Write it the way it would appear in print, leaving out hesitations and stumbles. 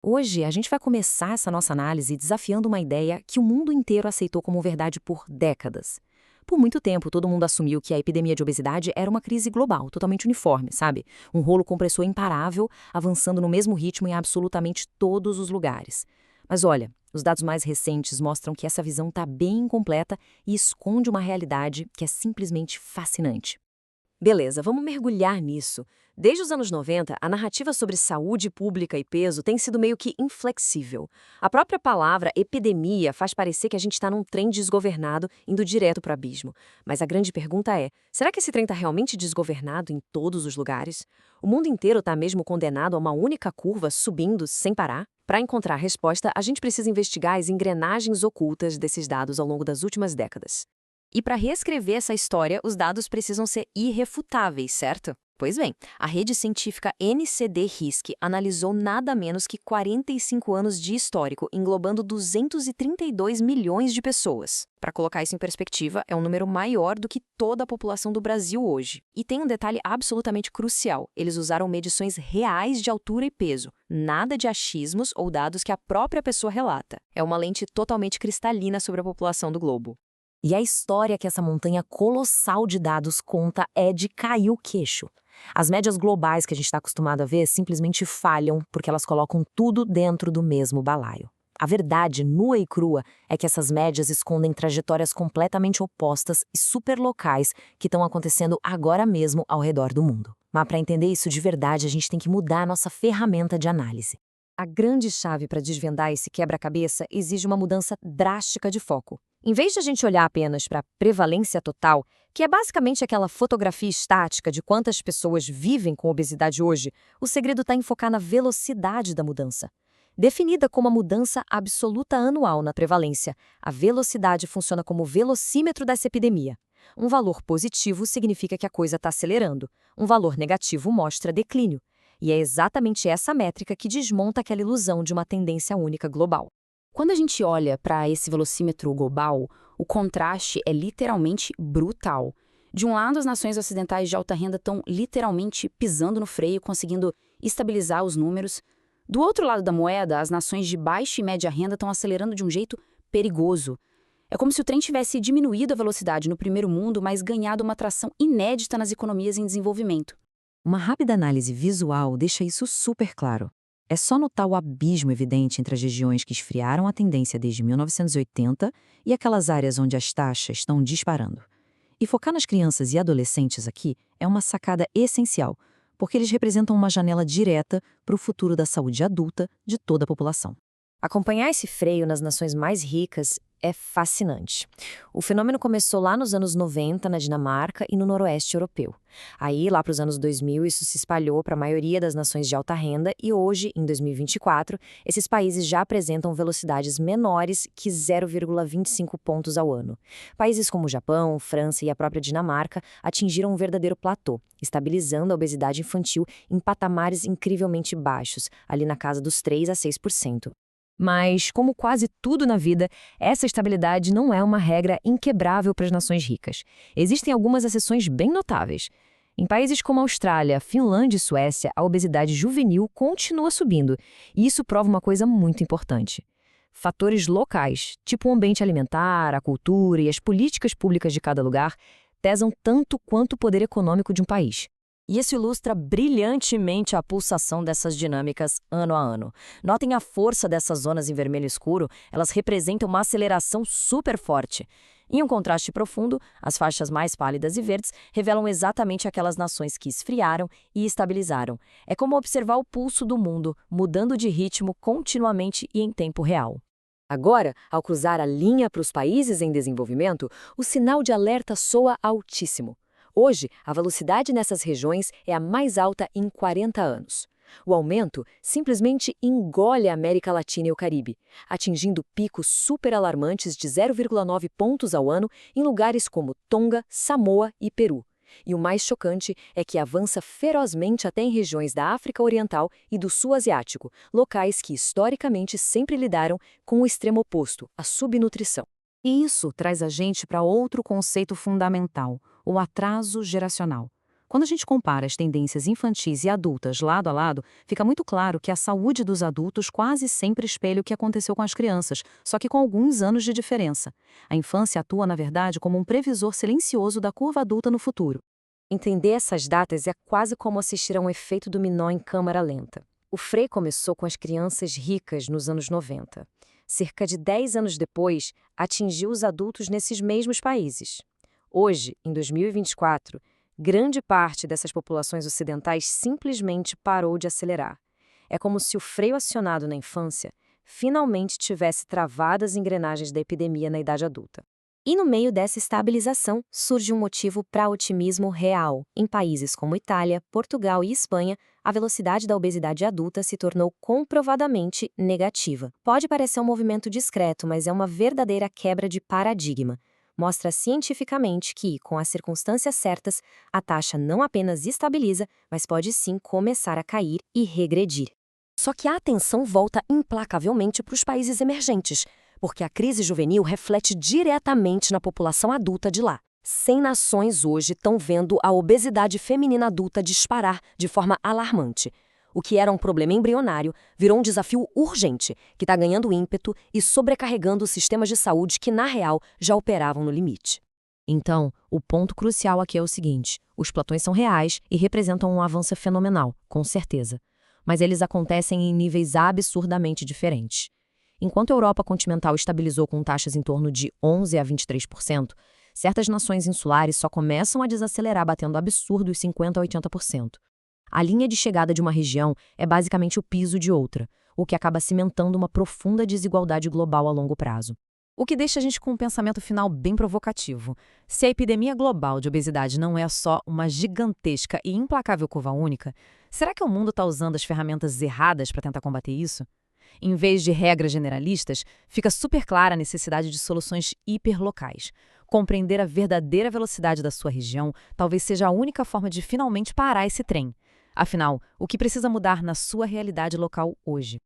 Hoje, a gente vai começar essa nossa análise desafiando uma ideia que o mundo inteiro aceitou como verdade por décadas. Por muito tempo, todo mundo assumiu que a epidemia de obesidade era uma crise global, totalmente uniforme, sabe? Um rolo compressor imparável, avançando no mesmo ritmo em absolutamente todos os lugares. Mas olha, os dados mais recentes mostram que essa visão está bem incompleta e esconde uma realidade que é simplesmente fascinante. Beleza, vamos mergulhar nisso. Desde os anos 90, a narrativa sobre saúde pública e peso tem sido meio que inflexível. A própria palavra epidemia faz parecer que a gente está num trem desgovernado indo direto para o abismo. Mas a grande pergunta é: será que esse trem está realmente desgovernado em todos os lugares? O mundo inteiro está mesmo condenado a uma única curva subindo sem parar? Para encontrar a resposta, a gente precisa investigar as engrenagens ocultas desses dados ao longo das últimas décadas. E para reescrever essa história, os dados precisam ser irrefutáveis, certo? Pois bem, a rede científica NCD-RISC analisou nada menos que 45 anos de histórico, englobando 232 milhões de pessoas. Para colocar isso em perspectiva, é um número maior do que toda a população do Brasil hoje. E tem um detalhe absolutamente crucial: eles usaram medições reais de altura e peso, nada de achismos ou dados que a própria pessoa relata. É uma lente totalmente cristalina sobre a população do globo. E a história que essa montanha colossal de dados conta é de cair o queixo. As médias globais que a gente está acostumado a ver simplesmente falham porque elas colocam tudo dentro do mesmo balaio. A verdade nua e crua é que essas médias escondem trajetórias completamente opostas e superlocais que estão acontecendo agora mesmo ao redor do mundo. Mas para entender isso de verdade, a gente tem que mudar a nossa ferramenta de análise. A grande chave para desvendar esse quebra-cabeça exige uma mudança drástica de foco. Em vez de a gente olhar apenas para a prevalência total, que é basicamente aquela fotografia estática de quantas pessoas vivem com obesidade hoje, o segredo está em focar na velocidade da mudança. Definida como a mudança absoluta anual na prevalência, a velocidade funciona como o velocímetro dessa epidemia. Um valor positivo significa que a coisa está acelerando, um valor negativo mostra declínio. E é exatamente essa métrica que desmonta aquela ilusão de uma tendência única global. Quando a gente olha para esse velocímetro global, o contraste é literalmente brutal. De um lado, as nações ocidentais de alta renda estão literalmente pisando no freio, conseguindo estabilizar os números. Do outro lado da moeda, as nações de baixa e média renda estão acelerando de um jeito perigoso. É como se o trem tivesse diminuído a velocidade no primeiro mundo, mas ganhado uma tração inédita nas economias em desenvolvimento. Uma rápida análise visual deixa isso super claro. É só notar o abismo evidente entre as regiões que esfriaram a tendência desde 1980 e aquelas áreas onde as taxas estão disparando. E focar nas crianças e adolescentes aqui é uma sacada essencial, porque eles representam uma janela direta para o futuro da saúde adulta de toda a população. Acompanhar esse freio nas nações mais ricas é fascinante. O fenômeno começou lá nos anos 90 na Dinamarca e no noroeste europeu. Aí, lá para os anos 2000, isso se espalhou para a maioria das nações de alta renda e hoje, em 2024, esses países já apresentam velocidades menores que 0,25 pontos ao ano. Países como o Japão, França e a própria Dinamarca atingiram um verdadeiro platô, estabilizando a obesidade infantil em patamares incrivelmente baixos, ali na casa dos 3 a 6%. Mas, como quase tudo na vida, essa estabilidade não é uma regra inquebrável para as nações ricas. Existem algumas exceções bem notáveis. Em países como a Austrália, Finlândia e Suécia, a obesidade juvenil continua subindo, e isso prova uma coisa muito importante. Fatores locais, tipo o ambiente alimentar, a cultura e as políticas públicas de cada lugar, pesam tanto quanto o poder econômico de um país. E isso ilustra brilhantemente a pulsação dessas dinâmicas ano a ano. Notem a força dessas zonas em vermelho escuro, elas representam uma aceleração super forte. Em um contraste profundo, as faixas mais pálidas e verdes revelam exatamente aquelas nações que esfriaram e estabilizaram. É como observar o pulso do mundo, mudando de ritmo continuamente e em tempo real. Agora, ao cruzar a linha para os países em desenvolvimento, o sinal de alerta soa altíssimo. Hoje, a velocidade nessas regiões é a mais alta em 40 anos. O aumento simplesmente engole a América Latina e o Caribe, atingindo picos super alarmantes de 0,9 pontos ao ano em lugares como Tonga, Samoa e Peru. E o mais chocante é que avança ferozmente até em regiões da África Oriental e do Sul Asiático, locais que historicamente sempre lidaram com o extremo oposto, a subnutrição. E isso traz a gente para outro conceito fundamental, o atraso geracional. Quando a gente compara as tendências infantis e adultas lado a lado, fica muito claro que a saúde dos adultos quase sempre espelha o que aconteceu com as crianças, só que com alguns anos de diferença. A infância atua, na verdade, como um previsor silencioso da curva adulta no futuro. Entender essas datas é quase como assistir a um efeito dominó em câmara lenta. O Frei começou com as crianças ricas nos anos 90. Cerca de 10 anos depois, atingiu os adultos nesses mesmos países. Hoje, em 2024, grande parte dessas populações ocidentais simplesmente parou de acelerar. É como se o freio acionado na infância finalmente tivesse travado as engrenagens da epidemia na idade adulta. E no meio dessa estabilização, surge um motivo para otimismo real. Em países como Itália, Portugal e Espanha, a velocidade da obesidade adulta se tornou comprovadamente negativa. Pode parecer um movimento discreto, mas é uma verdadeira quebra de paradigma. Mostra cientificamente que, com as circunstâncias certas, a taxa não apenas estabiliza, mas pode sim começar a cair e regredir. Só que a atenção volta implacavelmente para os países emergentes, porque a crise juvenil reflete diretamente na população adulta de lá. 100 nações hoje estão vendo a obesidade feminina adulta disparar de forma alarmante. O que era um problema embrionário virou um desafio urgente, que está ganhando ímpeto e sobrecarregando os sistemas de saúde que, na real, já operavam no limite. Então, o ponto crucial aqui é o seguinte: os platões são reais e representam um avanço fenomenal, com certeza. Mas eles acontecem em níveis absurdamente diferentes. Enquanto a Europa continental estabilizou com taxas em torno de 11% a 23%, certas nações insulares só começam a desacelerar batendo absurdos 50% a 80%. A linha de chegada de uma região é basicamente o piso de outra, o que acaba cimentando uma profunda desigualdade global a longo prazo. O que deixa a gente com um pensamento final bem provocativo. Se a epidemia global de obesidade não é só uma gigantesca e implacável curva única, será que o mundo está usando as ferramentas erradas para tentar combater isso? Em vez de regras generalistas, fica super clara a necessidade de soluções hiperlocais. Compreender a verdadeira velocidade da sua região talvez seja a única forma de finalmente parar esse trem. Afinal, o que precisa mudar na sua realidade local hoje?